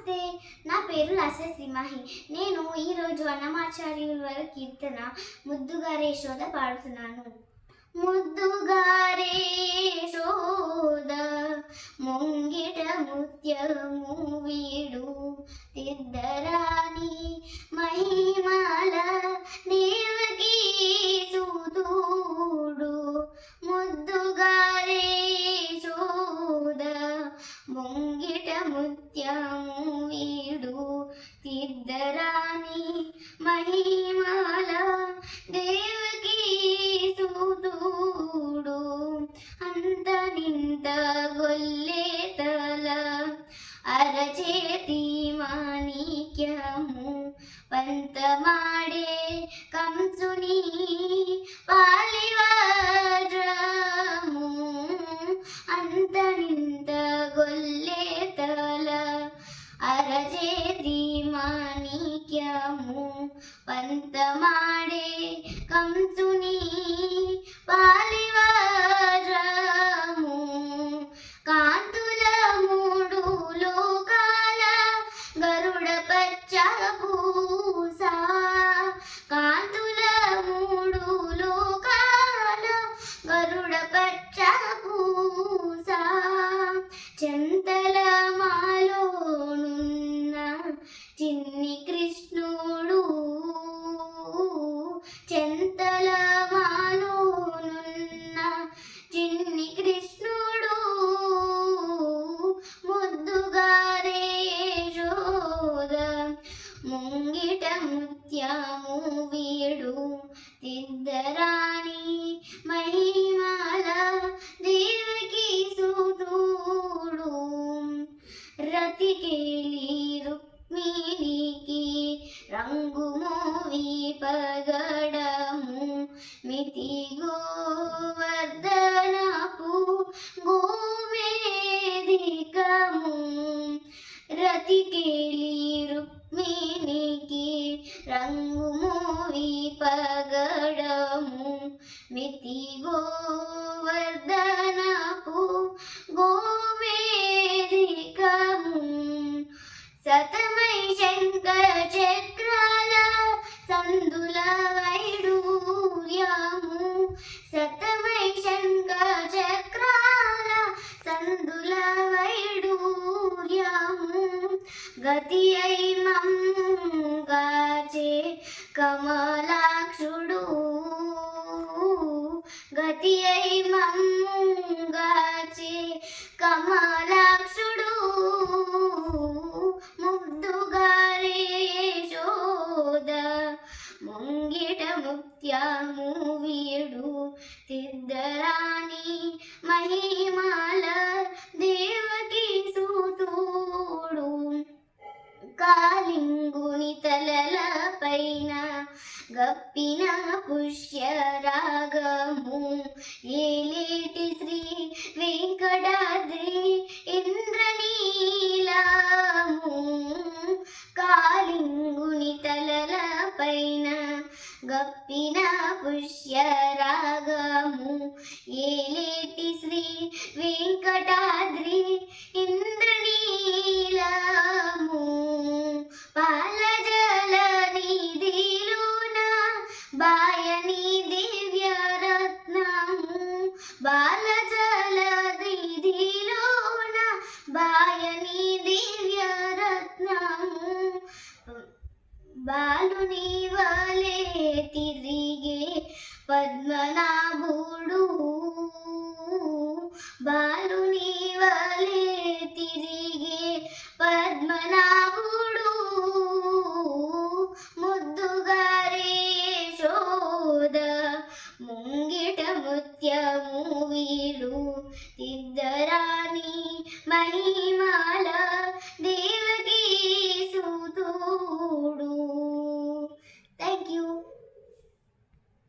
నమస్తే, నా పేరు లాస్యశ్రీమహి. నేను ఈరోజు అన్నమాచార్యుల వారి కీర్తన ముద్దుగారే యశోద పాడుతున్నాను. ముద్దుగారే యశోద ముంగిట ముత్యము వీడు తిద్దరాని మహిమాల దేవకీ సుదూడు. ముద్దుగారే యశోద ముంగిట ముత్యము వీడు తిద్దరాని మహిమాల దేవకీ సుదూడు. అంత నింత గొల్లేతల అరచేతి మాణిక్యము పంతమాడే కంసుని పాలివాద్రము. అంత నింత గొల్లేతల అరచేతి మాణిక్యము పంతమాడే కంసుని పాలివాద్రము. కాంతుల మూడు లోకాల గరుడ పచ్చ పూస. కాంతుల మూడు లోకాల గరుడ పచ్చ పూస. చెంతల మాలోనున్న చిన్ని కృష్ణుడు. చెంతల మాలోనున్న చిన్ని కృష్ణుడు. ముద్దుగారే యశోద ముంగిట ముత్యము వీడు తిద్దరాని మహిమాల దేవకీ సుదూడు. రతికేలి రుక్మిణికి రంగు మోవి పగడము మితి గోవర్ధనపు గోమేధికము. రతికేలి రుక్మిణికి రంగు మోవి పగడము మితి గోవర్ధనపు గోమేధికము. సతమై శంఖ చక్రాల సందుల వైడూర్యము. సతమై శంఖ చక్రాల సందుల వైడూర్యము. గతి అయి మమ్ముగాచే కమలాక్షుడు. గతి అయి మమ్ముగాచే కమలాక్షుడు. ముద్దుగారే యశోద ముంగిట ముత్యము వీడు తిద్దరాని మహిమాల దేవకీ సుదూడు. కాలింగుని తలల పైన గప్పిన పుష్యరాగము ఏలేటి శ్రీ వెంకటాద్రి ఇంద్రనీలము. కాలింగుని తలల పైన గప్పిన పుష్యరాగము ఏలేటి శ్రీ వెంకటాద్రి ఇంద్రనీలము. పాలజల నిధిలోన బాయని దివ్యరత్నము. బాలజల నిధిలోన బాయని దివ్యరత్నము. బాలుని వలే తిరిగే పద్మనాభుడు. బాలుని వలే తిరిగే పద్మనాభుడు. ముద్దుగారే యశోద ముంగిట ముత్యము వీడు తిద్దరాని మహిమ